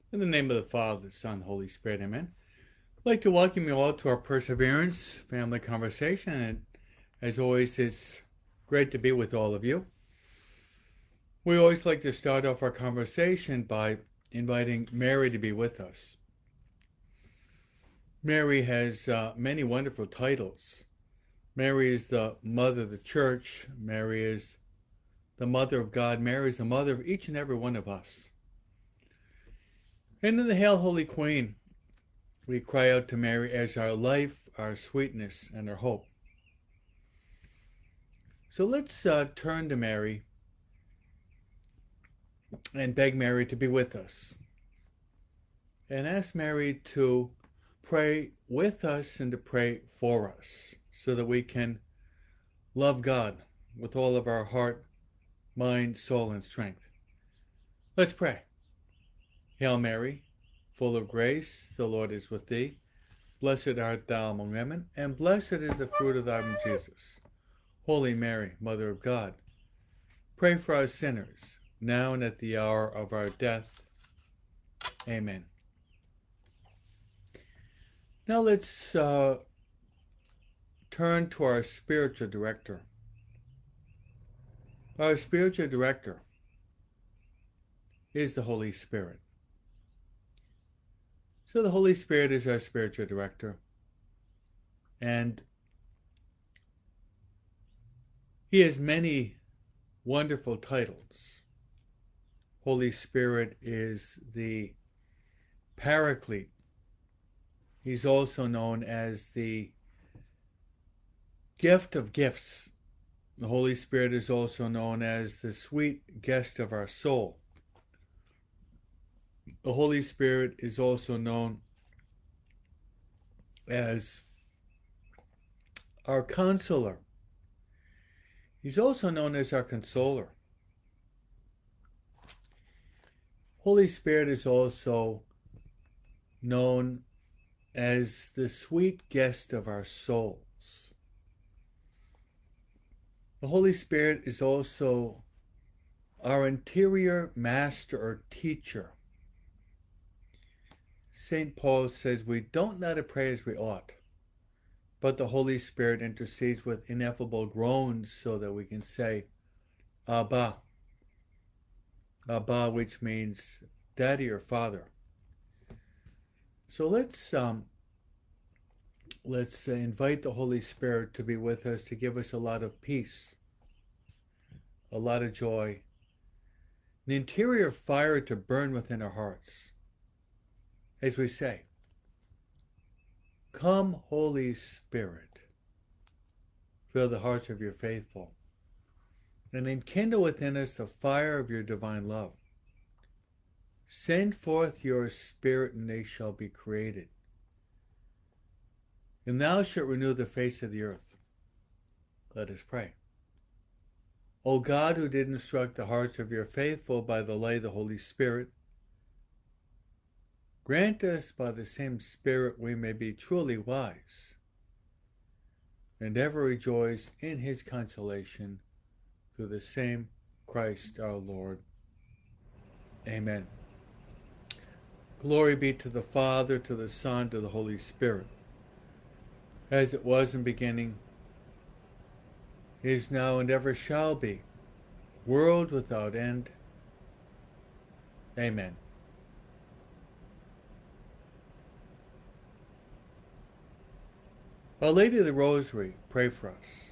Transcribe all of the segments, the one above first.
In the name of the Father, the Son, and the Holy Spirit, amen. I'd like to welcome you all to our Perseverance family conversation. And as always, it's great to be with all of you. We always like to start off our conversation by inviting Mary to be with us. Mary has many wonderful titles. Mary is the mother of the church. Mary is the mother of God. Mary is the mother of each and every one of us. And in the Hail, Holy Queen, we cry out to Mary as our life, our sweetness, and our hope. So let's turn to Mary and beg Mary to be with us. And ask Mary to pray with us and to pray for us so that we can love God with all of our heart, mind, soul, and strength. Let's pray. Hail Mary, full of grace, the Lord is with thee. Blessed art thou among women, and blessed is the fruit of thy womb, Jesus. Holy Mary, Mother of God, pray for us sinners, now and at the hour of our death. Amen. Now let's turn to our spiritual director. Our spiritual director is the Holy Spirit. So the Holy Spirit is our spiritual director. And he has many wonderful titles. Holy Spirit is the Paraclete. He's also known as the gift of gifts. The Holy Spirit is also known as the sweet guest of our soul. The Holy Spirit is also known as our counselor. He's also known as our consoler. Holy Spirit is also known as the sweet guest of our souls. The Holy Spirit is also our interior master or teacher. St. Paul says we don't know how to pray as we ought, but the Holy Spirit intercedes with ineffable groans so that we can say, Abba. Abba, which means Daddy or Father. So let's invite the Holy Spirit to be with us, to give us a lot of peace, a lot of joy, an interior fire to burn within our hearts. As we say, come, Holy Spirit, fill the hearts of your faithful, and enkindle within us the fire of your divine love. Send forth your Spirit, and they shall be created. And thou shalt renew the face of the earth. Let us pray. O God, who did instruct the hearts of your faithful by the light of the Holy Spirit, grant us by the same Spirit we may be truly wise, and ever rejoice in his consolation, through the same Christ our Lord. Amen. Glory be to the Father, to the Son, to the Holy Spirit, as it was in the beginning, is now, and ever shall be, world without end. Amen. Our Lady of the Rosary, pray for us.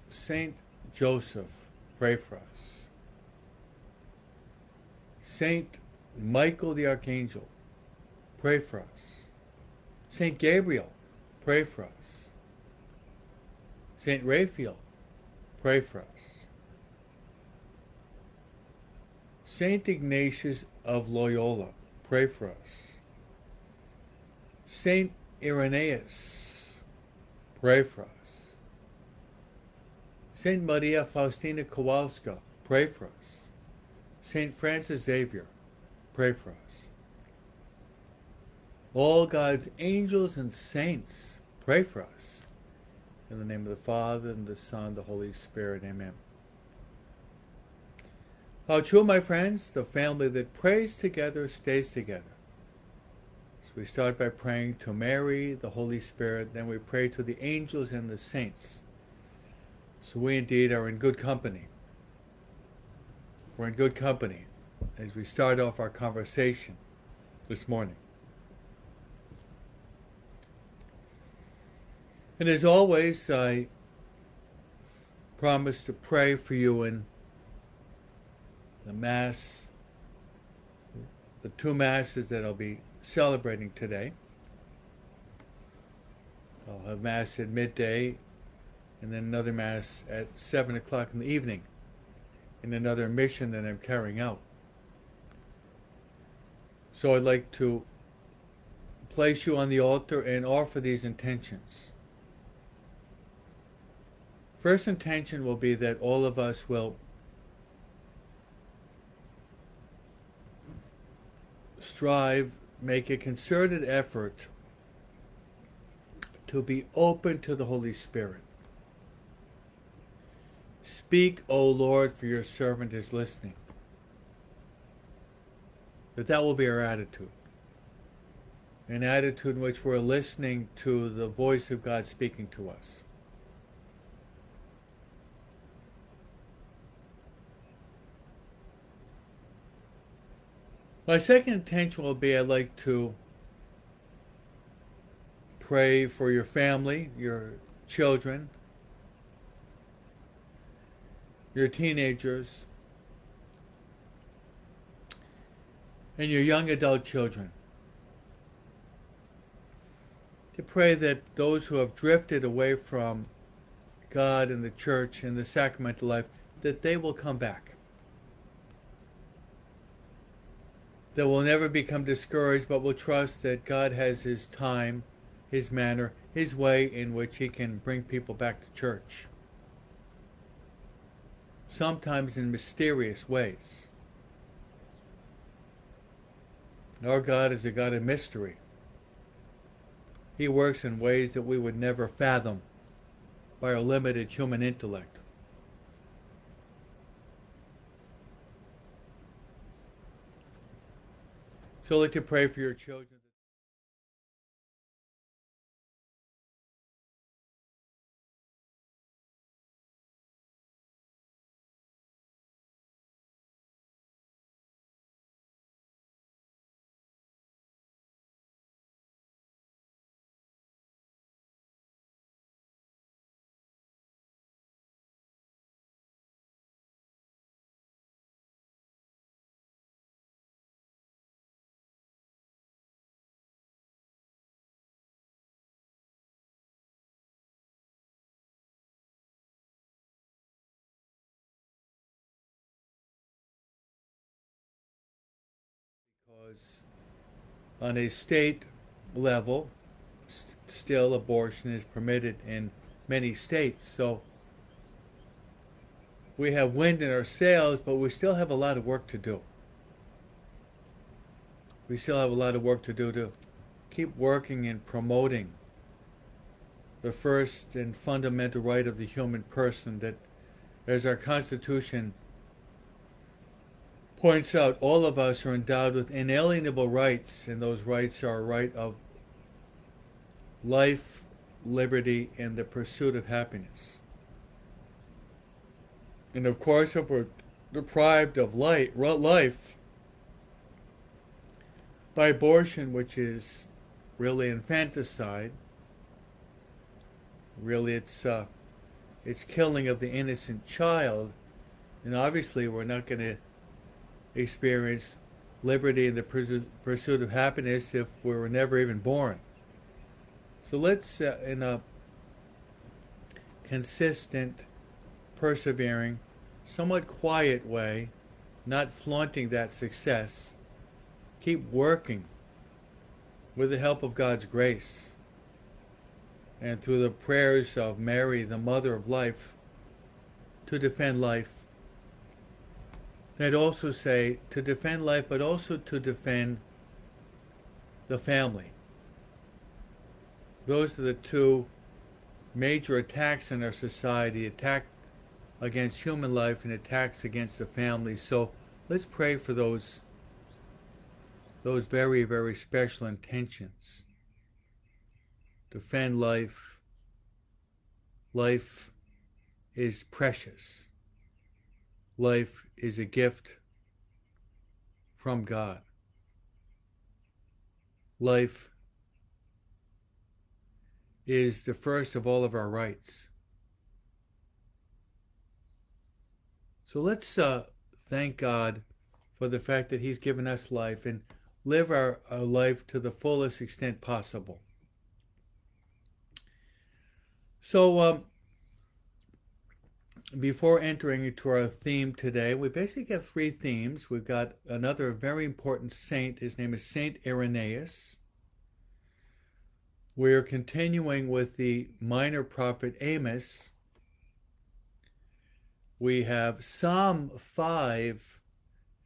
Saint Joseph, pray for us. Saint Michael the Archangel, pray for us. Saint Gabriel, pray for us. Saint Raphael, pray for us. Saint Ignatius of Loyola, pray for us. Saint Irenaeus, pray for us. Saint Maria Faustina Kowalska, pray for us. Saint Francis Xavier, pray for us. All God's angels and saints, pray for us. In the name of the Father, and the Son, and the Holy Spirit, amen. How true, my friends, the family that prays together stays together. So we start by praying to Mary, the Holy Spirit, then we pray to the angels and the saints. So we indeed are in good company. We're in good company as we start off our conversation this morning. And as always, I promise to pray for you in the Mass, the two Masses that I'll be celebrating today. I'll have Mass at midday and then another Mass at 7 o'clock in the evening in another mission that I'm carrying out. So I'd like to place you on the altar and offer these intentions. First intention will be that all of us will strive, make a concerted effort to be open to the Holy Spirit. Speak, O Lord, for your servant is listening. That will be our attitude. An attitude in which we're listening to the voice of God speaking to us. My second intention will be I'd like to pray for your family, your children, your teenagers, and your young adult children. To pray that those who have drifted away from God and the church and the sacramental life, that they will come back. That will never become discouraged, but will trust that God has His time, His manner, His way in which He can bring people back to church. Sometimes in mysterious ways. Our God is a God of mystery. He works in ways that we would never fathom by our limited human intellect. So I'd like to pray for your children. Because on a state level, still abortion is permitted in many states. So we have wind in our sails, but we still have a lot of work to do. We still have a lot of work to do to keep working and promoting the first and fundamental right of the human person, that, as our Constitution points out, all of us are endowed with inalienable rights, and those rights are a right of life, liberty, and the pursuit of happiness. And of course, if we're deprived of life by abortion, which is really infanticide, really it's killing of the innocent child, and obviously we're not going to experience liberty and the pursuit of happiness if we were never even born. So let's, in a consistent, persevering, somewhat quiet way, not flaunting that success, keep working with the help of God's grace and through the prayers of Mary, the Mother of Life, to defend life. And I'd also say to defend life, but also to defend the family. Those are the two major attacks in our society: attack against human life and attacks against the family. So let's pray for those very, very special intentions. Defend life. Life is precious. Life is a gift from God. Life is the first of all of our rights. So let's thank God for the fact that He's given us life and live our life to the fullest extent possible. So before entering into our theme today, we basically have three themes. We've got another very important saint. His name is Saint Irenaeus. We're continuing with the minor prophet Amos. We have Psalm 5,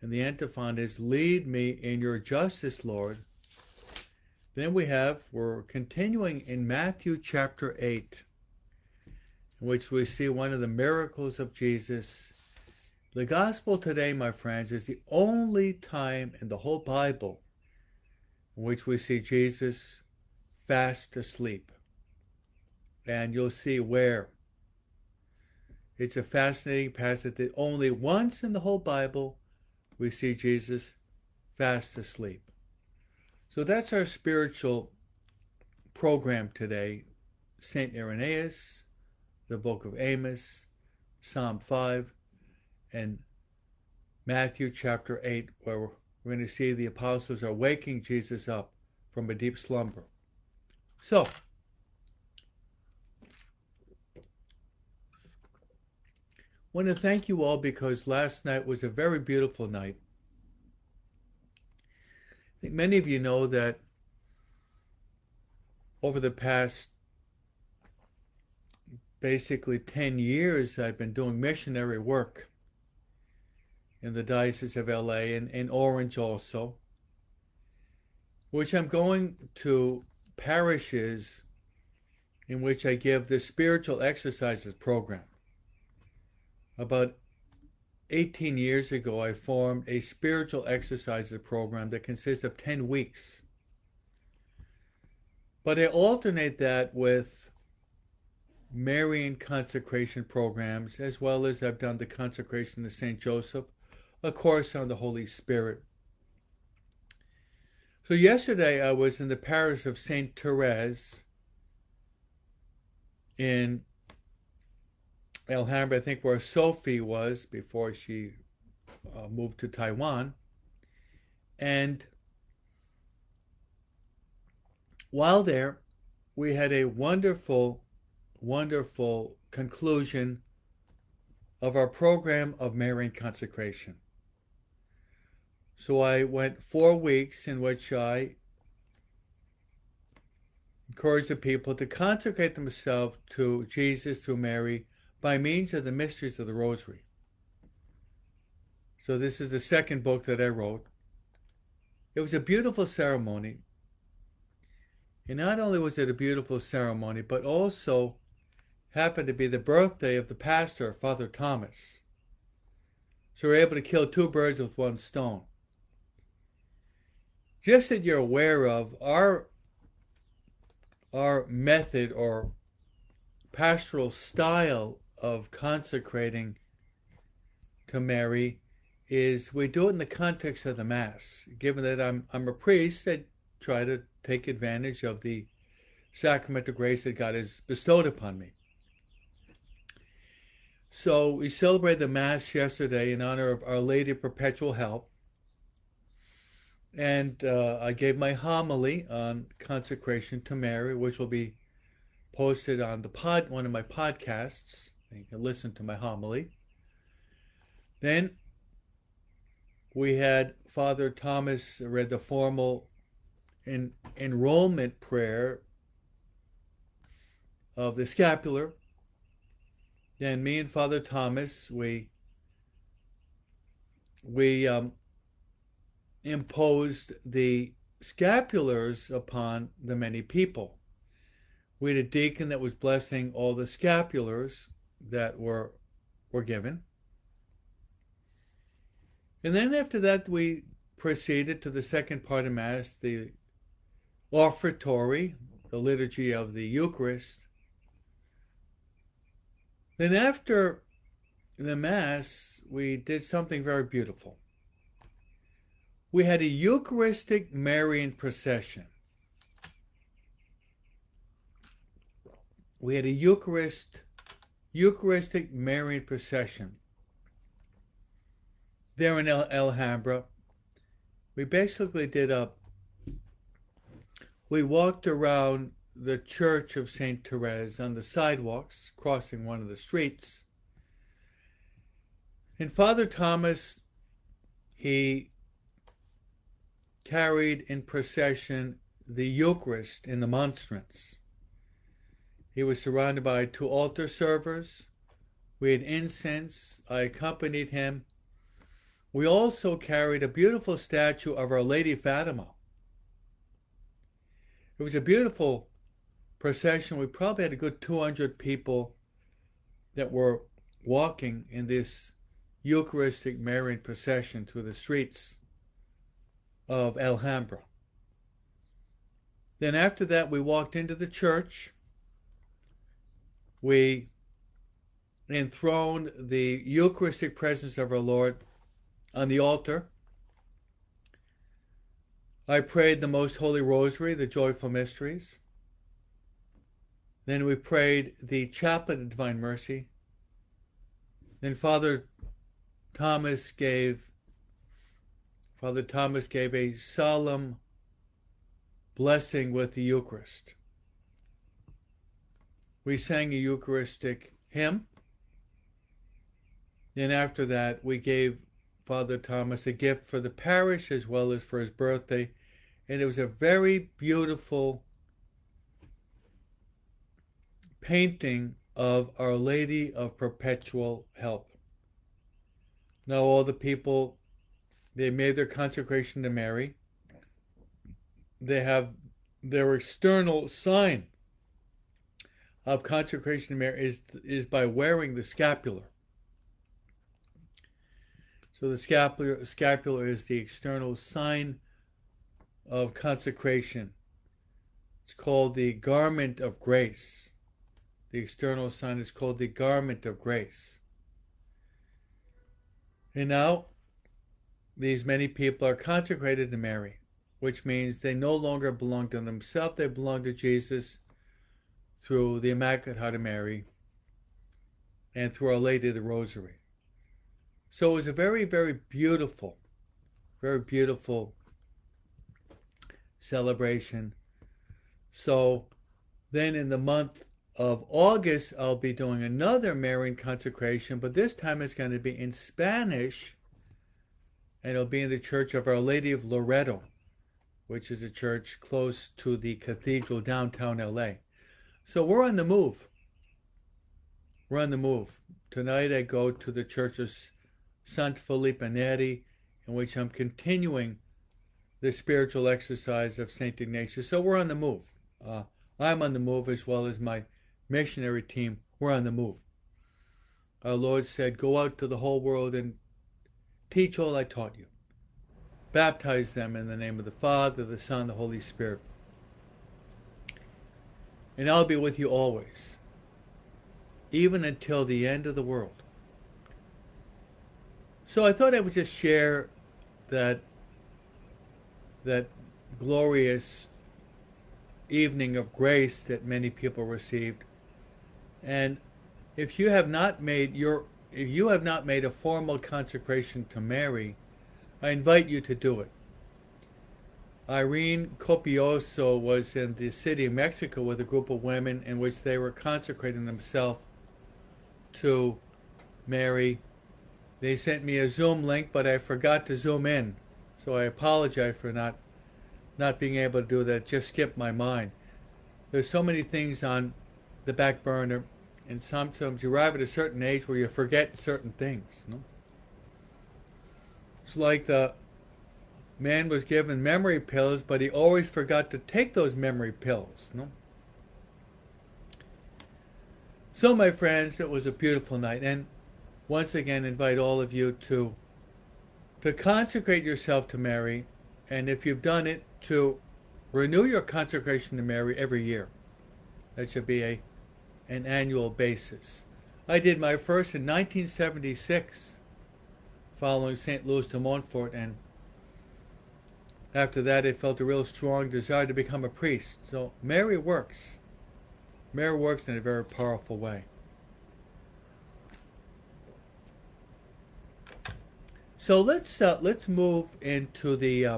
and the antiphon is, "Lead me in your justice, Lord." Then we're continuing in Matthew chapter 8, in which we see one of the miracles of Jesus. The gospel today, my friends, is the only time in the whole Bible in which we see Jesus fast asleep. And you'll see where. It's a fascinating passage that only once in the whole Bible we see Jesus fast asleep. So that's our spiritual program today. St. Irenaeus, the book of Amos, Psalm 5, and Matthew chapter 8, where we're going to see the apostles are waking Jesus up from a deep slumber. So, I want to thank you all because last night was a very beautiful night. I think many of you know that over the past basically 10 years I've been doing missionary work in the Diocese of LA and in Orange also, which I'm going to parishes in which I give the spiritual exercises program. About 18 years ago, I formed a spiritual exercises program that consists of 10 weeks. But I alternate that with Marian consecration programs, as well as I've done the consecration of St. Joseph, a course on the Holy Spirit. So yesterday I was in the parish of St. Therese in Alhambra, I think where Sophie was before she moved to Taiwan. And while there, we had a wonderful, wonderful conclusion of our program of Marian consecration. So I went 4 weeks in which I encouraged the people to consecrate themselves to Jesus through Mary by means of the mysteries of the Rosary. So this is the second book that I wrote. It was a beautiful ceremony. And not only was it a beautiful ceremony, but also happened to be the birthday of the pastor, Father Thomas. So we were able to kill 2 birds with 1 stone. Just that you're aware of, our method or pastoral style of consecrating to Mary is we do it in the context of the Mass. Given that I'm a priest, I try to take advantage of the sacrament of grace that God has bestowed upon me. So we celebrated the Mass yesterday in honor of Our Lady of Perpetual Help. And I gave my homily on consecration to Mary, which will be posted on one of my podcasts. You can listen to my homily. Then we had Father Thomas read the formal enrollment prayer of the Scapular. Then me and Father Thomas, we imposed the scapulars upon the many people. We had a deacon that was blessing all the scapulars that were were given. And then after that, we proceeded to the second part of Mass, the offertory, the liturgy of the Eucharist. Then after the Mass, we did something very beautiful. We had a Eucharistic Marian procession. We had a Eucharistic Marian procession there in Alhambra. We basically we walked around the Church of St. Therese on the sidewalks, crossing one of the streets. And Father Thomas, he carried in procession the Eucharist in the monstrance. He was surrounded by 2 altar servers. We had incense. I accompanied him. We also carried a beautiful statue of Our Lady of Fatima. It was a beautiful procession. We probably had a good 200 people that were walking in this Eucharistic Marian procession through the streets of Alhambra. Then after that, we walked into the church. We enthroned the Eucharistic presence of our Lord on the altar. I prayed the Most Holy Rosary, the Joyful Mysteries. Then we prayed the Chaplet of Divine Mercy. Then Father Thomas gave a solemn blessing with the Eucharist. We sang a Eucharistic hymn. Then after that, we gave Father Thomas a gift for the parish as well as for his birthday. And it was a very beautiful painting of Our Lady of Perpetual Help. Now all the people, they made their consecration to Mary. They have their external sign of consecration to Mary is by wearing the scapular. So the scapular is the external sign of consecration. It's called the garment of grace. The external sign is called the garment of grace. And now, these many people are consecrated to Mary, which means they no longer belong to themselves, they belong to Jesus through the Immaculate Heart of Mary and through Our Lady of the Rosary. So it was a very, very beautiful celebration. So then in the month of August, I'll be doing another Marian consecration, but this time it's going to be in Spanish, and it'll be in the Church of Our Lady of Loreto, which is a church close to the cathedral downtown LA. So we're on the move. We're on the move. Tonight I go to the Church of Sant Felipe Neri, in which I'm continuing the spiritual exercise of St. Ignatius. So we're on the move. I'm on the move as well as my missionary team. We're on the move. Our Lord said, go out to the whole world and teach all I taught you. Baptize them in the name of the Father, the Son, the Holy Spirit. And I'll be with you always, even until the end of the world. So I thought I would just share that glorious evening of grace that many people received. And if you have not made a formal consecration to Mary, I invite you to do it. Irene Copioso was in the city of Mexico with a group of women in which they were consecrating themselves to Mary. They sent me a Zoom link, but I forgot to zoom in. So I apologize for not being able to do that. It just skipped my mind. There's so many things on the back burner, and sometimes you arrive at a certain age where you forget certain things. No? It's like the man was given memory pills, but he always forgot to take those memory pills. No? So, my friends, it was a beautiful night. And once again invite all of you to consecrate yourself to Mary, and if you've done it, to renew your consecration to Mary every year. That should be an annual basis. I did my first in 1976, following St. Louis de Montfort, and after that I felt a real strong desire to become a priest. So Mary works. Mary works in a very powerful way. So let's move into the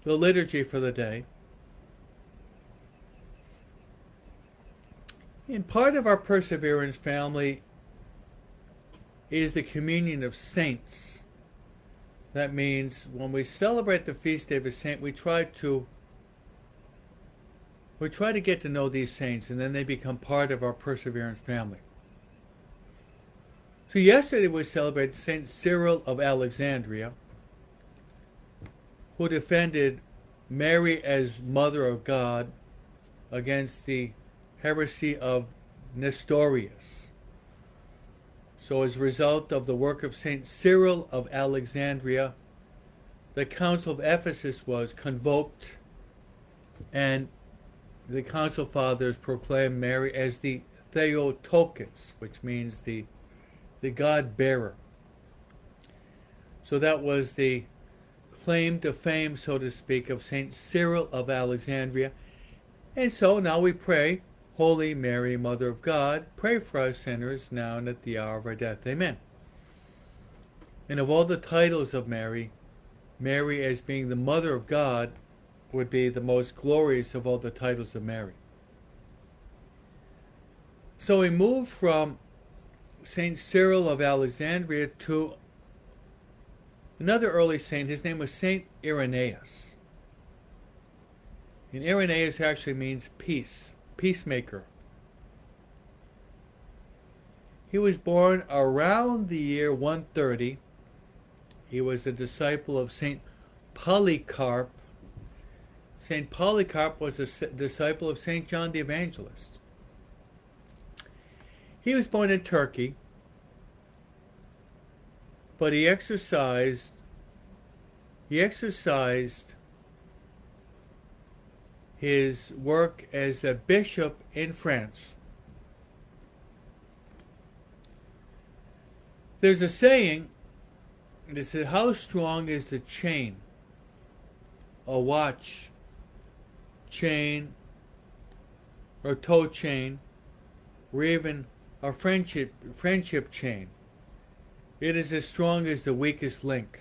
liturgy for the day. And part of our Perseverance family is the communion of saints. That means when we celebrate the feast day of a saint, we try to get to know these saints, and then they become part of our Perseverance family. So yesterday we celebrated Saint Cyril of Alexandria, who defended Mary as Mother of God against the heresy of Nestorius. So as a result of the work of Saint Cyril of Alexandria, the Council of Ephesus was convoked, and the Council Fathers proclaimed Mary as the Theotokos, which means the God-bearer. So that was the claim to fame, so to speak, of Saint Cyril of Alexandria. And so now we pray, Holy Mary, Mother of God, pray for us sinners now and at the hour of our death. Amen. And of all the titles of Mary, Mary as being the Mother of God would be the most glorious of all the titles of Mary. So we move from Saint Cyril of Alexandria to another early saint. His name was Saint Irenaeus. And Irenaeus actually means peace, peacemaker. He was born around the year 130. He was a disciple of Saint Polycarp. Saint Polycarp was a disciple of Saint John the Evangelist. He was born in Turkey, but he exercised his work as a bishop in France. There's a saying that says, how strong is the chain, a watch, chain, or toe chain, or even a friendship chain? It is as strong as the weakest link.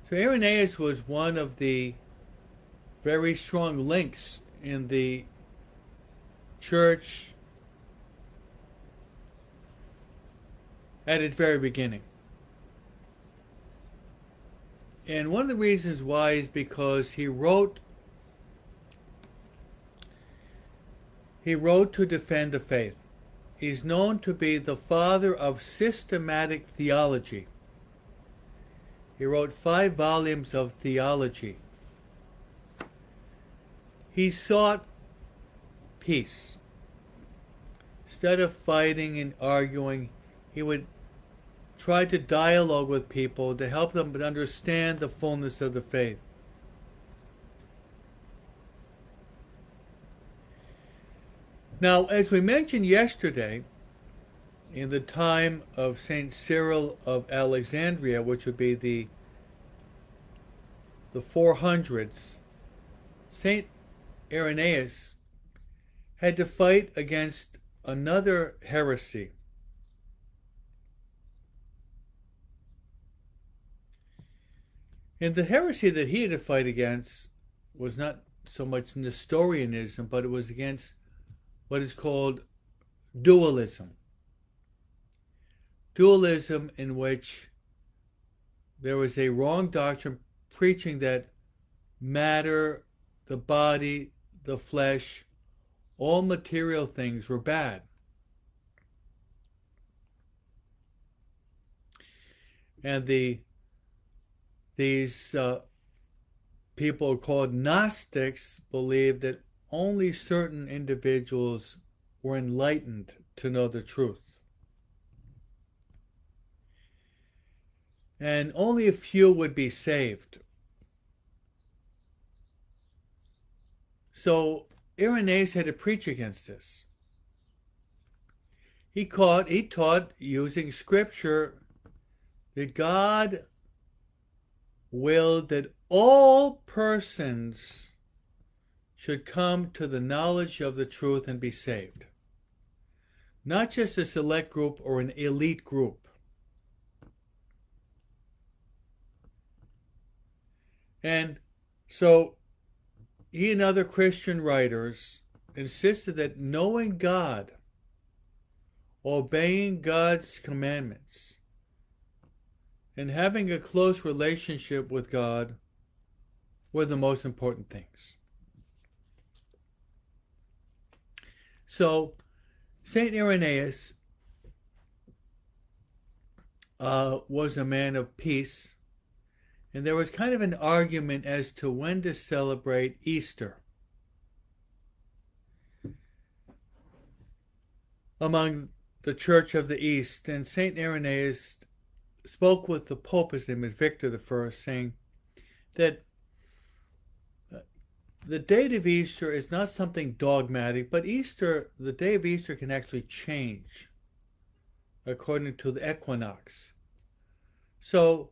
So Irenaeus was one of the very strong links in the church at its very beginning. And one of the reasons why is because he wrote to defend the faith. He's known to be the father of systematic theology. He wrote 5 volumes of theology. He sought peace. Instead of fighting and arguing, he would try to dialogue with people to help them understand the fullness of the faith. Now, as we mentioned yesterday, in the time of Saint Cyril of Alexandria, which would be the 400s, Saint Irenaeus had to fight against another heresy. And the heresy that he had to fight against was not so much Nestorianism, but it was against what is called dualism. Dualism in which there was a wrong doctrine preaching that matter, the body, the flesh, all material things were bad. And these people called Gnostics believed that only certain individuals were enlightened to know the truth. And only a few would be saved. So Irenaeus had to preach against this. He taught using scripture that God willed that all persons should come to the knowledge of the truth and be saved. Not just a select group or an elite group. And so he and other Christian writers insisted that knowing God, obeying God's commandments, and having a close relationship with God were the most important things. So, St. Irenaeus was a man of peace, and there was kind of an argument as to when to celebrate Easter among the Church of the East. And St. Irenaeus spoke with the Pope, his name is Victor I, saying that the date of Easter is not something dogmatic, but the day of Easter can actually change according to the equinox. So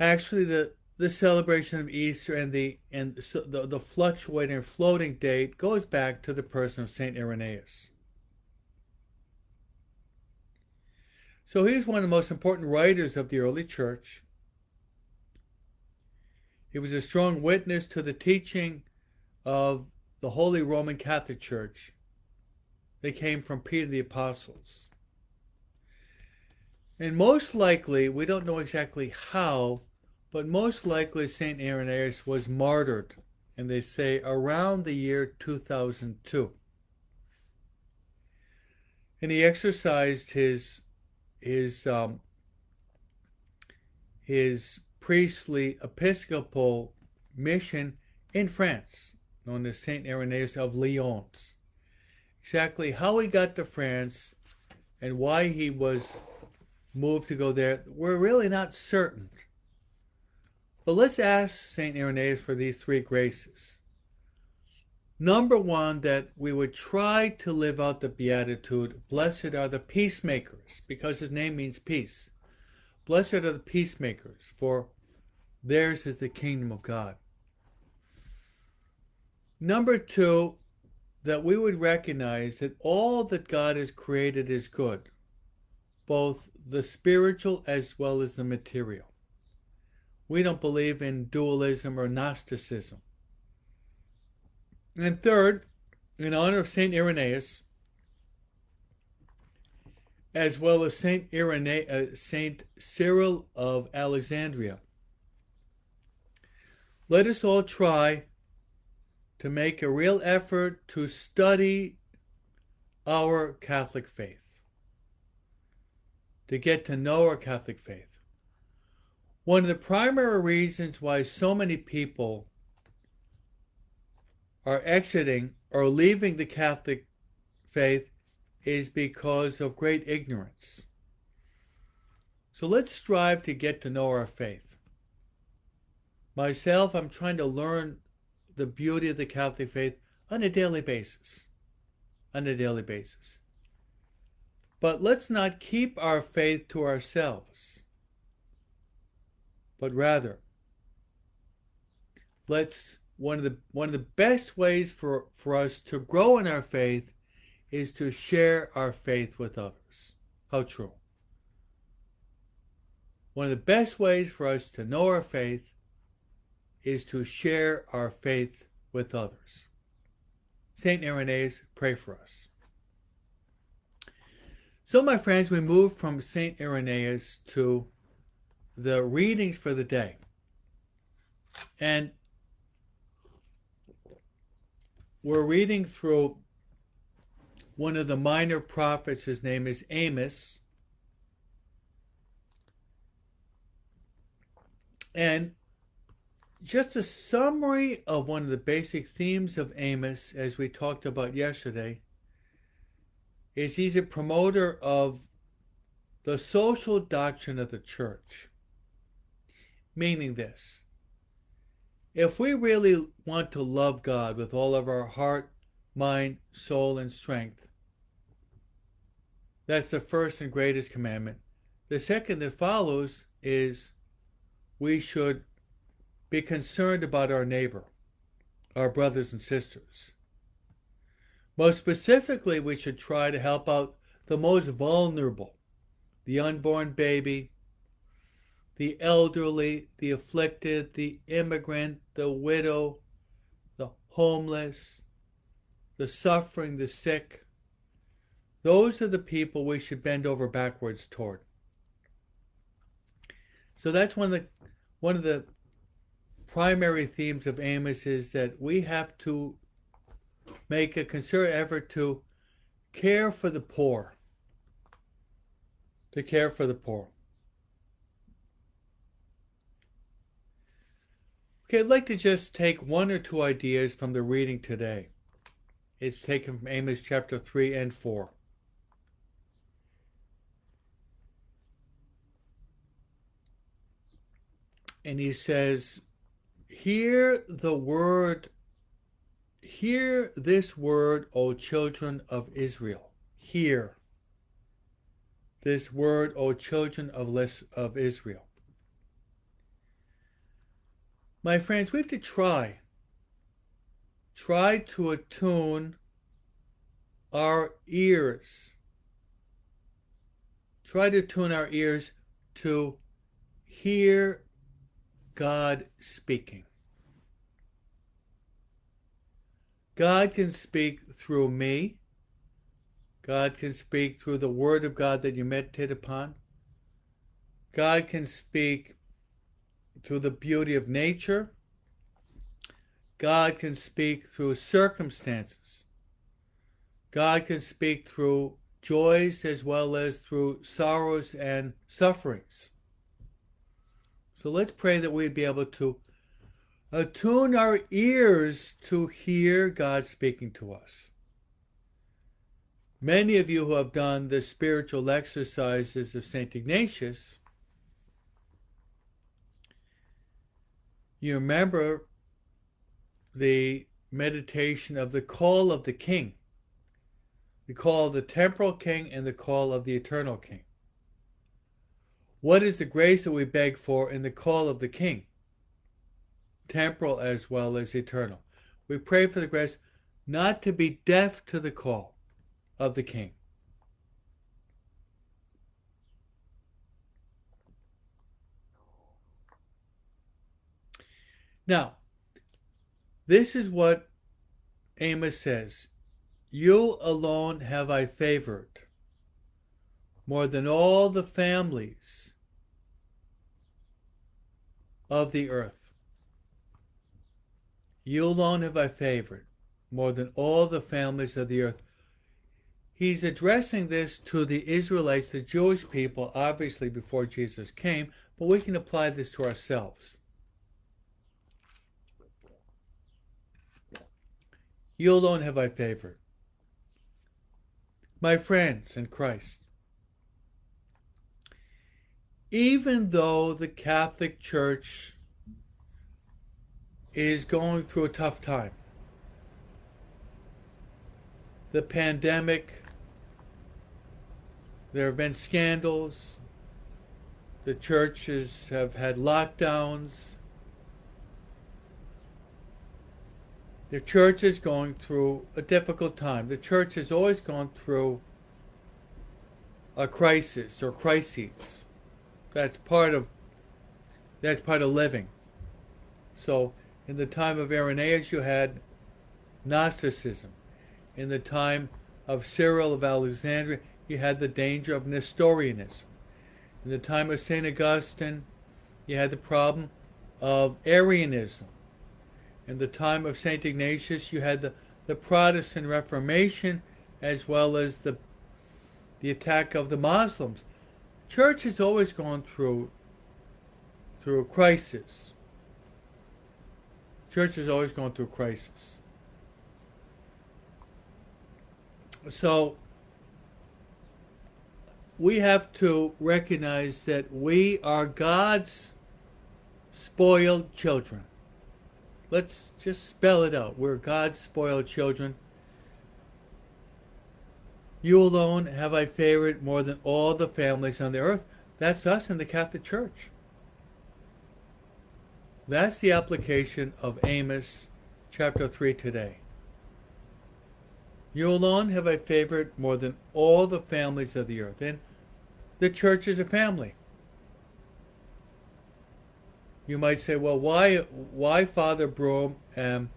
actually the celebration of Easter and the fluctuating or floating date goes back to the person of St. Irenaeus. So he's one of the most important writers of the early church. He was a strong witness to the teaching of the Holy Roman Catholic Church. They came from Peter the Apostles. And most likely, we don't know exactly how, but most likely St. Irenaeus was martyred, and they say around the year 2002. And he exercised his priestly episcopal mission in France, known as St. Irenaeus of Lyons. Exactly how he got to France and why he was moved to go there, we're really not certain. But let's ask St. Irenaeus for these three graces. Number one, that we would try to live out the beatitude, blessed are the peacemakers, because his name means peace. Blessed are the peacemakers, for theirs is the kingdom of God. Number two, that we would recognize that all that God has created is good, both the spiritual as well as the material. We don't believe in dualism or Gnosticism. And third, in honor of St. Irenaeus, as well as St. Cyril of Alexandria, let us all try to make a real effort to study our Catholic faith, to get to know our Catholic faith. One of the primary reasons why so many people are exiting or leaving the Catholic faith is because of great ignorance. So let's strive to get to know our faith. Myself, I'm trying to learn the beauty of the Catholic faith on a daily basis. But let's not keep our faith to ourselves, but rather, one of the best ways for us to grow in our faith is to share our faith with others. How true. One of the best ways for us to know our faith is to share our faith with others. St. Irenaeus, pray for us. So, my friends, we move from St. Irenaeus to the readings for the day. And we're reading through one of the minor prophets. His name is Amos. And just a summary of one of the basic themes of Amos, as we talked about yesterday, is he's a promoter of the social doctrine of the church. Meaning this: if we really want to love God with all of our heart, mind, soul, and strength, that's the first and greatest commandment. The second that follows is we should be concerned about our neighbor, our brothers and sisters. Most specifically, we should try to help out the most vulnerable, the unborn baby, the elderly, the afflicted, the immigrant, the widow, the homeless, the suffering, the sick. Those are the people we should bend over backwards toward. So that's one of the primary themes of Amos, is that we have to make a concerted effort to care for the poor. To care for the poor. Okay, I'd like to just take one or two ideas from the reading today. It's taken from Amos chapter 3 and 4. And he says, Hear this word, O children of Israel. Hear this word, O children of Israel. My friends, we have to try to attune our ears. Try to tune our ears to hear God speaking. God can speak through me. God can speak through the Word of God that you meditate upon. God can speak through the beauty of nature. God can speak through circumstances. God can speak through joys as well as through sorrows and sufferings. So let's pray that we'd be able to attune our ears to hear God speaking to us. Many of you who have done the spiritual exercises of St. Ignatius, you remember the meditation of the call of the King, the call of the temporal King and the call of the eternal King. What is the grace that we beg for in the call of the King? Temporal as well as eternal. We pray for the grace not to be deaf to the call of the King. Now, this is what Amos says. You alone have I favored, more than all the families of the earth. You alone have I favored, more than all the families of the earth. He's addressing this to the Israelites, the Jewish people, obviously before Jesus came, but we can apply this to ourselves. You alone have I favored. My friends in Christ, even though the Catholic Church is going through a tough time, the pandemic, there have been scandals, the churches have had lockdowns, the church is going through a difficult time. The church has always gone through a crisis or crises. That's part of living. So in the time of Irenaeus you had Gnosticism. In the time of Cyril of Alexandria you had the danger of Nestorianism. In the time of St. Augustine you had the problem of Arianism. In the time of St. Ignatius you had the Protestant Reformation as well as the attack of the Muslims. Church has always gone through a crisis. Church has always gone through a crisis. So we have to recognize that we are God's spoiled children. Let's just spell it out. We're God's spoiled children. You alone have I favored more than all the families on the earth. That's us in the Catholic Church. That's the application of Amos chapter 3 today. You alone have I favored more than all the families of the earth. And the church is a family. You might say, well, why Father Broom am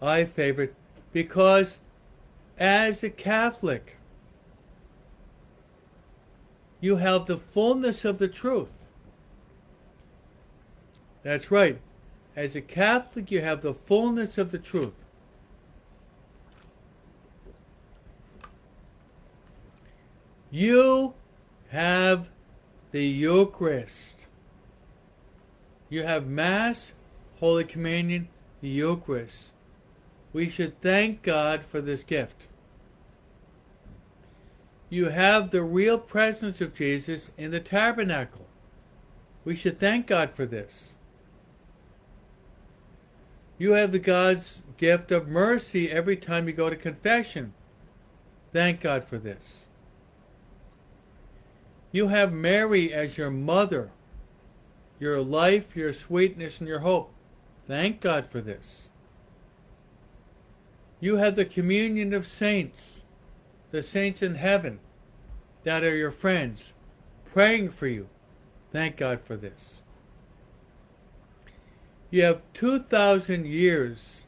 I favored? Because as a Catholic, you have the fullness of the truth. That's right. As a Catholic, you have the fullness of the truth. You have the Eucharist. You have Mass, Holy Communion, the Eucharist. We should thank God for this gift. You have the real presence of Jesus in the tabernacle. We should thank God for this. You have the God's gift of mercy every time you go to confession. Thank God for this. You have Mary as your mother, your life, your sweetness, and your hope. Thank God for this. You have the communion of saints, the saints in heaven that are your friends, praying for you. Thank God for this. You have 2,000 years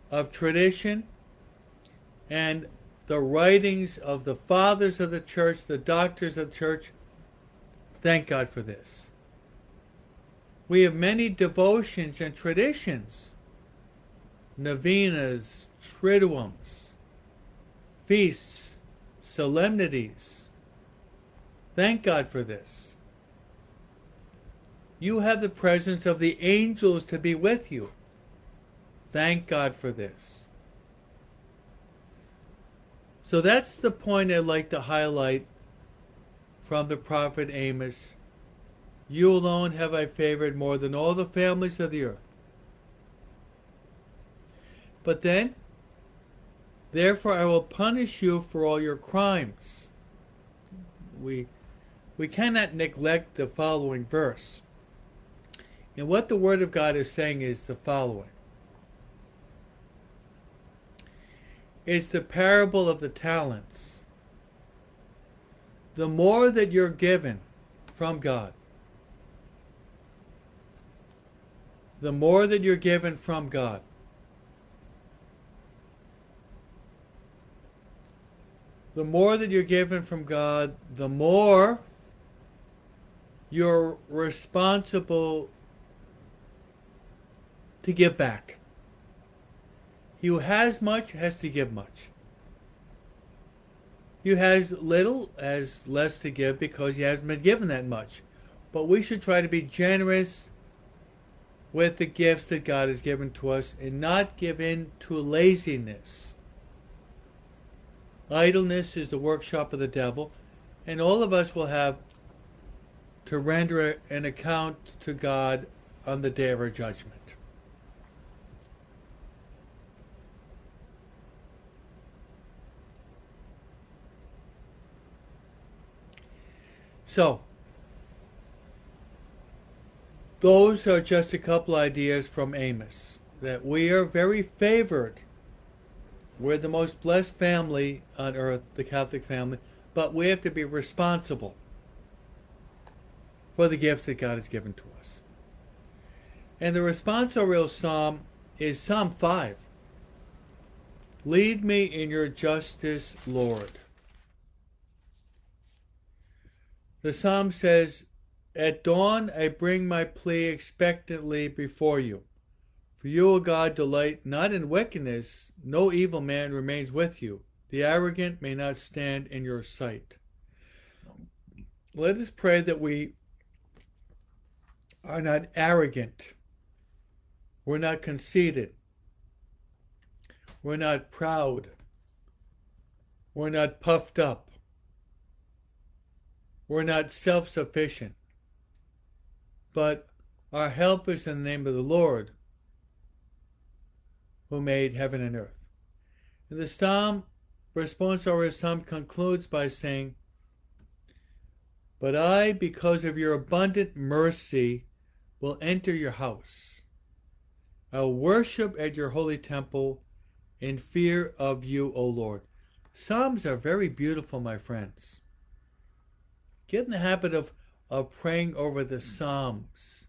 of tradition and the writings of the fathers of the church, the doctors of the church. Thank God for this. We have many devotions and traditions, novenas, triduums, feasts, solemnities. Thank God for this. You have the presence of the angels to be with you. Thank God for this. So that's the point I'd like to highlight from the prophet Amos. You alone have I favored more than all the families of the earth. But then, therefore I will punish you for all your crimes. We cannot neglect the following verse. And what the Word of God is saying is the following. It's the parable of the talents. The more that you're given from God, the more that you're given from God, the more that you're given from God, the more you're responsible to give back. He who has much has to give much. He who has little has less to give because he hasn't been given that much. But we should try to be generous with the gifts that God has given to us and not give in to laziness. Idleness is the workshop of the devil, and all of us will have to render an account to God on the day of our judgment. So, those are just a couple ideas from Amos, that we are very favored. We're the most blessed family on earth, the Catholic family, but we have to be responsible for the gifts that God has given to us. And the responsorial psalm is Psalm 5. Lead me in your justice, Lord. The psalm says, at dawn I bring my plea expectantly before you. For you, O God, delight not in wickedness. No evil man remains with you. The arrogant may not stand in your sight. Let us pray that we are not arrogant. We're not conceited. We're not proud. We're not puffed up. We're not self-sufficient, but our help is in the name of the Lord, who made heaven and earth. And the psalm, responsorial psalm, concludes by saying, "But I, because of your abundant mercy, will enter your house. I'll worship at your holy temple in fear of you, O Lord." Psalms are very beautiful, my friends. Get in the habit of praying over the Psalms.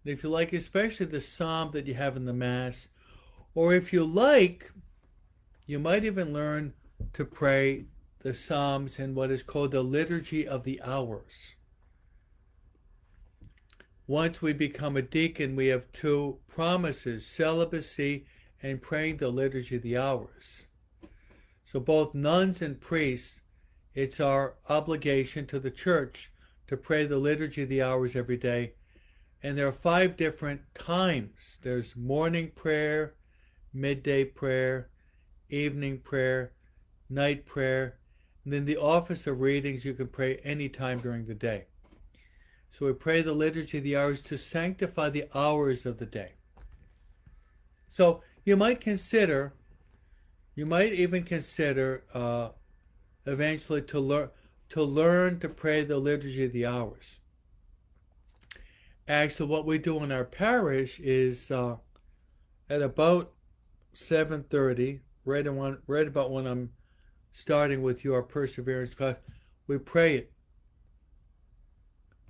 And if you like, especially the Psalm that you have in the Mass, or if you like, you might even learn to pray the Psalms in what is called the Liturgy of the Hours. Once we become a deacon, we have two promises: celibacy and praying the Liturgy of the Hours. So both nuns and priests, it's our obligation to the Church to pray the Liturgy of the Hours every day. And there are 5 different times. There's morning prayer, midday prayer, evening prayer, night prayer, and then the office of readings you can pray any time during the day. So we pray the Liturgy of the Hours to sanctify the hours of the day. So you might even consider eventually to learn to pray the Liturgy of the Hours. Actually, what we do in our parish is at about 7:30, right about when I'm starting with your perseverance class, we pray it.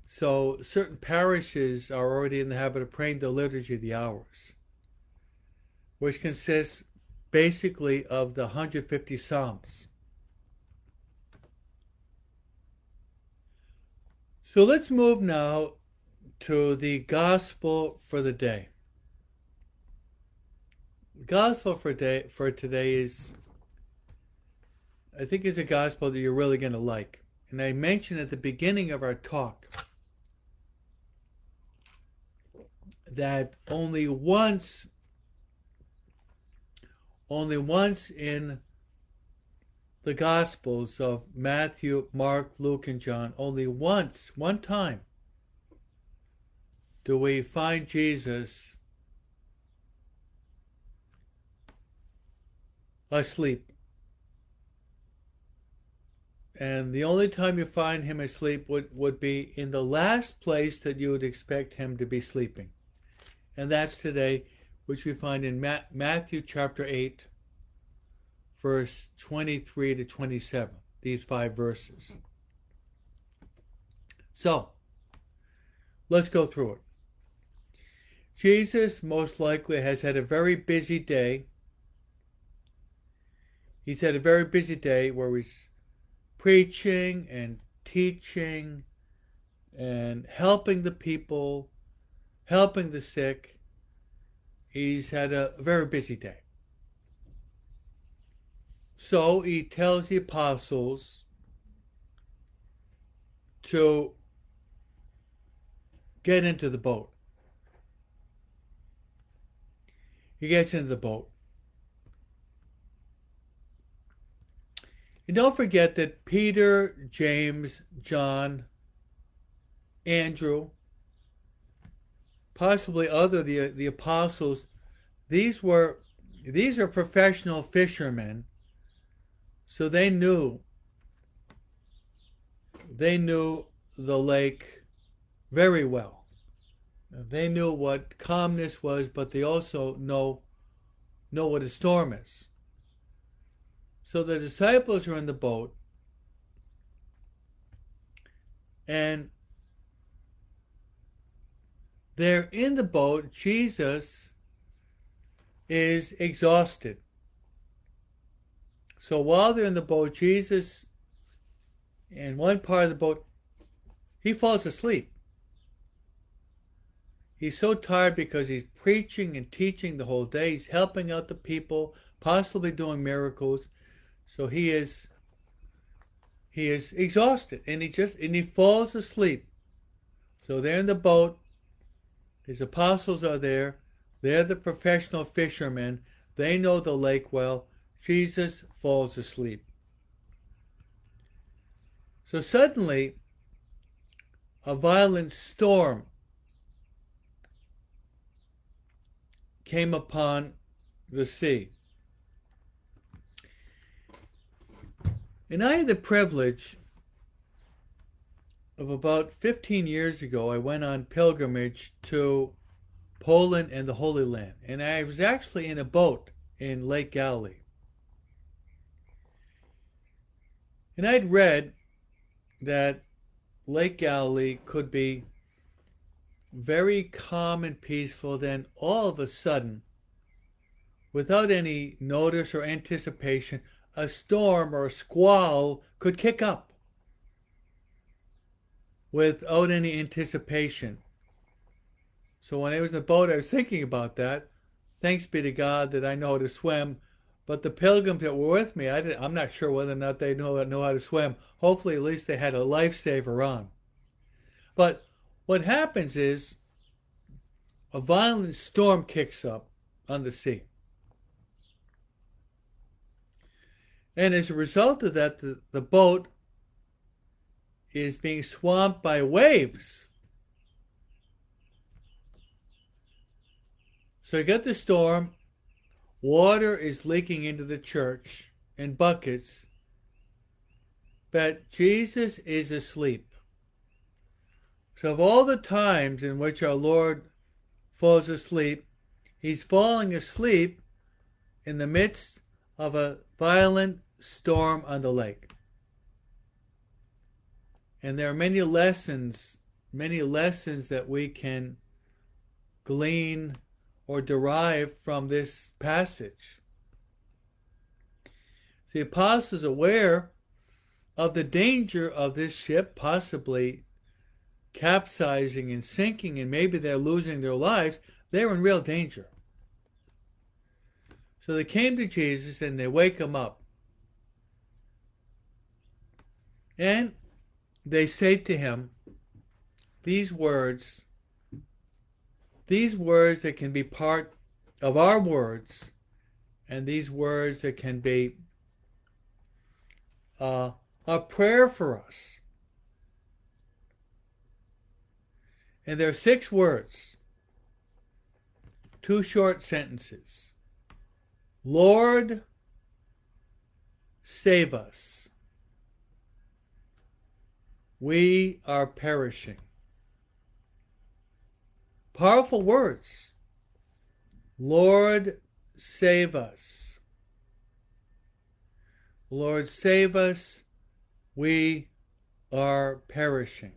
So certain parishes are already in the habit of praying the Liturgy of the Hours, which consists basically of the 150 Psalms. So let's move now to the Gospel for the day. The Gospel for today is, I think, is a Gospel that you're really going to like. And I mentioned at the beginning of our talk that only once in the Gospels of Matthew, Mark, Luke, and John, one time, do we find Jesus asleep. And the only time you find him asleep would be in the last place that you would expect him to be sleeping. And that's today, which we find in Matthew chapter 8, verse 23 to 27, these 5 verses. So, let's go through it. Jesus most likely has had a very busy day. He's had a very busy day where he's preaching and teaching and helping the people, helping the sick. He's had a very busy day. So he tells the apostles to get into the boat. He gets into the boat. And don't forget that Peter, James, John, Andrew, possibly other the apostles, these are professional fishermen, so they knew the lake very well. They knew what calmness was, but they also know what a storm is. So the disciples are in the boat, and they're in the boat. Jesus is exhausted. So while they're in the boat, Jesus, in one part of the boat, he falls asleep. He's so tired because he's preaching and teaching the whole day. He's helping out the people, possibly doing miracles. So he is exhausted, and he falls asleep. So they're in the boat. His apostles are there. They're the professional fishermen. They know the lake well. Jesus falls asleep. So suddenly, a violent storm came upon the sea. And I had the privilege of about 15 years ago, I went on pilgrimage to Poland and the Holy Land. And I was actually in a boat in Lake Galilee. And I'd read that Lake Galilee could be very calm and peaceful, then all of a sudden, without any notice or anticipation, a storm or a squall could kick up without any anticipation. So when I was in the boat, I was thinking about that. Thanks be to God that I know how to swim. But the pilgrims that were with me, I'm not sure whether or not they know how to swim. Hopefully, at least they had a lifesaver on. But what happens is a violent storm kicks up on the sea. And as a result of that, the boat is being swamped by waves. So you got the storm, water is leaking into the church in buckets, but Jesus is asleep. So of all the times in which our Lord falls asleep, he's falling asleep in the midst of a violent storm on the lake. And there are many lessons that we can glean or derive from this passage. The apostles, aware of the danger of this ship possibly capsizing and sinking, and maybe they're losing their lives, they're in real danger. So they came to Jesus and they wake him up. And they say to him these words that can be part of our words, and these words that can be a prayer for us. And there are 6 words, 2 short sentences. Lord, save us. We are perishing. Powerful words. Lord, save us. Lord, save us. We are perishing.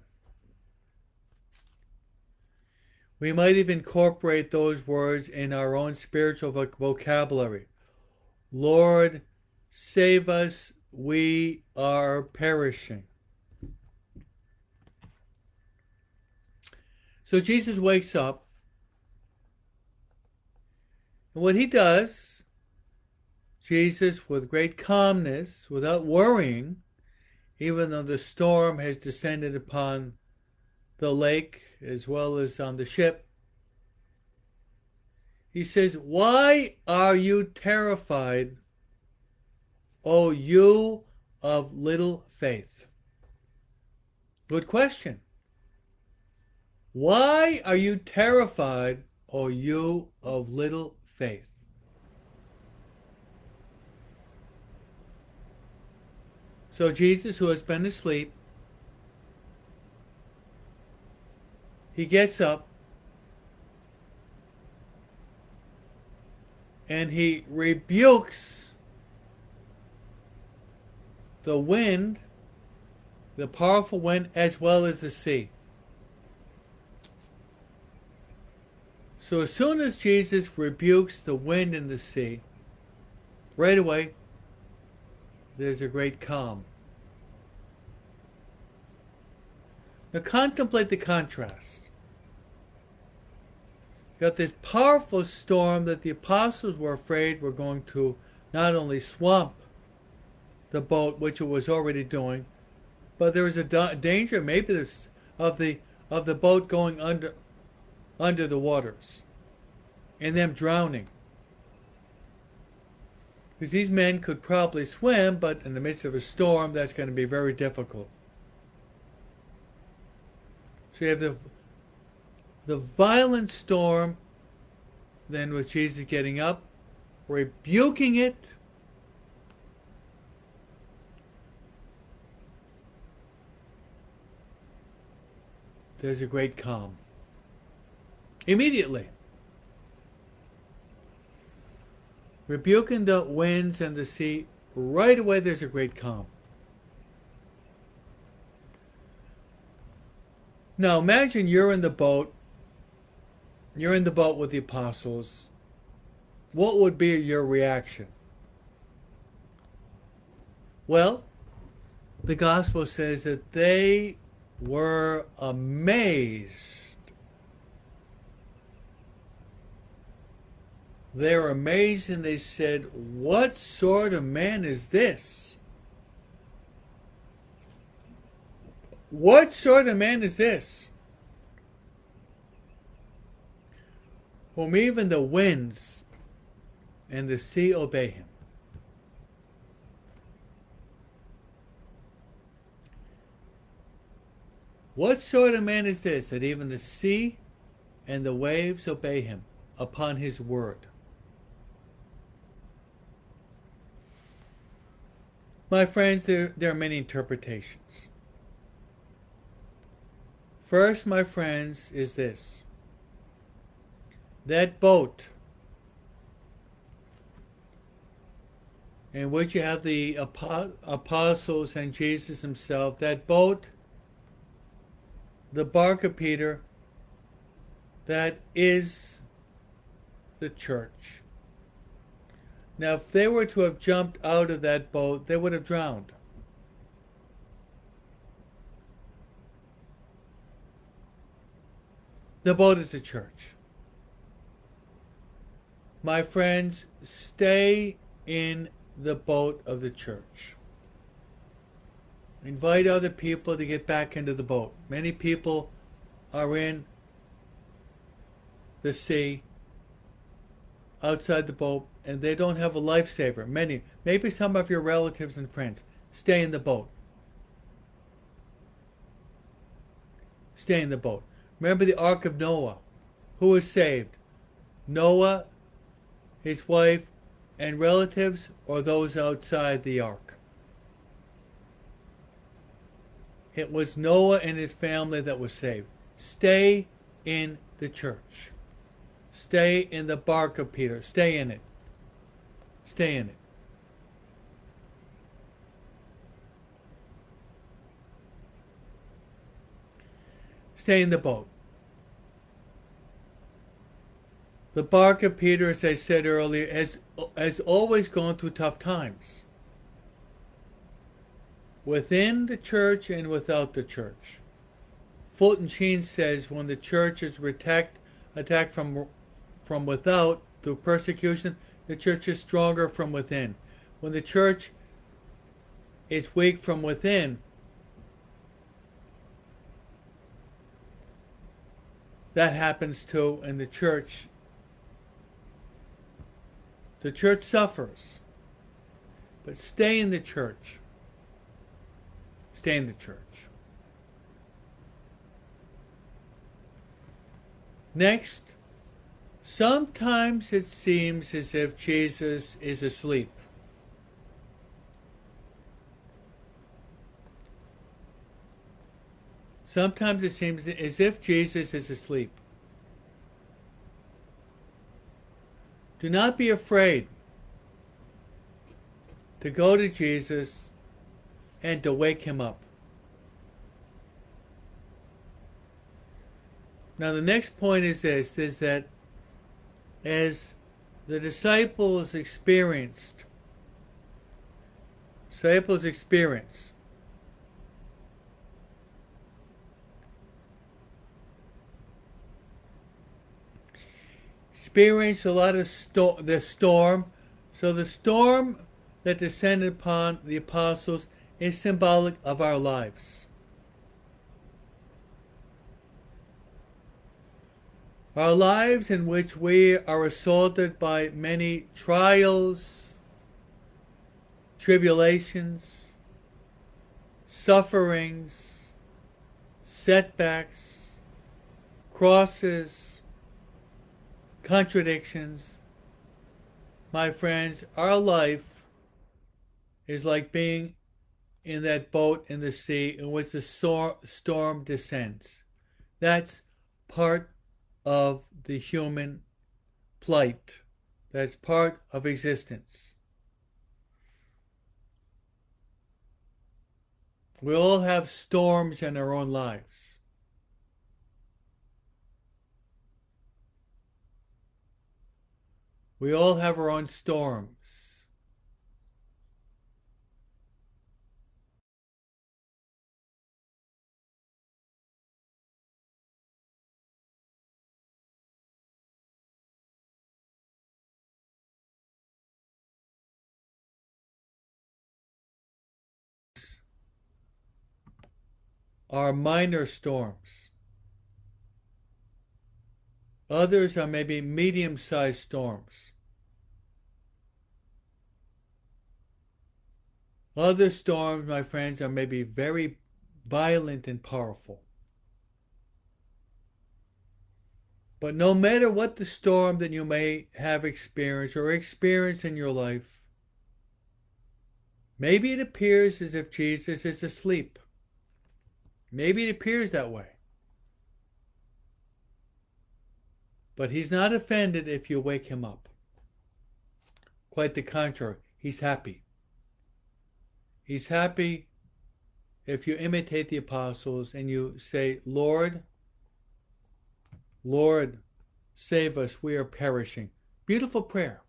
We might even incorporate those words in our own spiritual vocabulary. Lord, save us. We are perishing. So Jesus wakes up, and what he does, Jesus, with great calmness, without worrying, even though the storm has descended upon the lake as well as on the ship, he says, "Why are you terrified, O you of little faith?" Good question. Why are you terrified, O you of little faith? So Jesus, who has been asleep, he gets up and he rebukes the wind, the powerful wind, as well as the sea. So as soon as Jesus rebukes the wind and the sea, right away, there's a great calm. Now contemplate the contrast. You got this powerful storm that the apostles were afraid were going to not only swamp the boat, which it was already doing, but there was a danger maybe of the boat going under the waters and them drowning. Because these men could probably swim, but in the midst of a storm, that's going to be very difficult. So you have the violent storm, then with Jesus getting up, rebuking it, there's a great calm. Immediately. Rebuking the winds and the sea, right away there's a great calm. Now imagine you're in the boat with the apostles. What would be your reaction? Well, the gospel says that they were amazed. They were amazed and they said, "What sort of man is this? What sort of man is this? Whom even the winds and the sea obey him." What sort of man is this, that even the sea and the waves obey him upon his word? My friends, there are many interpretations. First, my friends, is this. That boat in which you have the apostles and Jesus himself, that boat, the bark of Peter, that is the church. Now, if they were to have jumped out of that boat, they would have drowned. The boat is the church. My friends, stay in the boat of the church. Invite other people to get back into the boat. Many people are in the sea, outside the boat, and they don't have a lifesaver. Maybe some of your relatives and friends. Stay in the boat. Stay in the boat. Remember the Ark of Noah. Who was saved? Noah, his wife, and relatives, or those outside the ark? It was Noah and his family that was saved. Stay in the church. Stay in the bark of Peter. Stay in it. Stay in it. Stay in the boat. The bark of Peter, as I said earlier, has always gone through tough times. Within the church and without the church. Fulton Sheen says when the church is attacked from without through persecution, the church is stronger from within. When the church is weak from within, that happens too, and the church suffers. But stay in the church. Stay in the church. Next, sometimes it seems as if Jesus is asleep. Sometimes it seems as if Jesus is asleep. Do not be afraid to go to Jesus and to wake him up. Now the next point is this, is that as the disciples experience a lot of the storm. So the storm that descended upon the apostles is symbolic of our lives. Our lives in which we are assaulted by many trials, tribulations, sufferings, setbacks, crosses, contradictions. My friends, our life is like being in that boat in the sea in which the storm descends. That's part of the human plight. That's part of existence. We all have storms in our own lives. We all have our own storms. Are minor storms. Others are maybe medium-sized storms. Other storms, my friends, are maybe very violent and powerful. But no matter what the storm that you may have experienced or experienced in your life, maybe it appears as if Jesus is asleep. Maybe it appears that way. But he's not offended if you wake him up. Quite the contrary, he's happy. He's happy if you imitate the apostles and you say, Lord, Lord, save us, we are perishing. Beautiful prayer.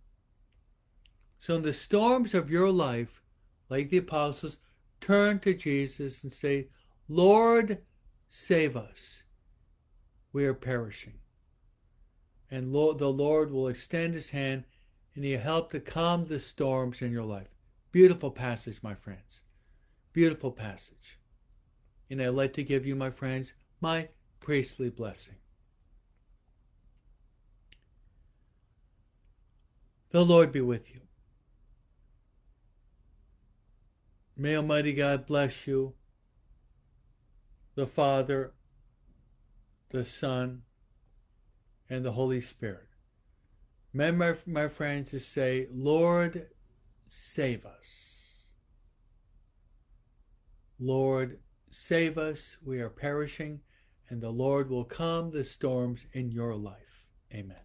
So in the storms of your life, like the apostles, turn to Jesus and say, Lord, save us, we are perishing. And the Lord will extend his hand and he'll help to calm the storms in your life. Beautiful passage, my friends. Beautiful passage. And I'd like to give you, my friends, my priestly blessing. The Lord be with you. May Almighty God bless you, the Father, the Son, and the Holy Spirit. Remember, my friends, to say, Lord, save us. Lord, save us. We are perishing, and the Lord will calm the storms in your life. Amen.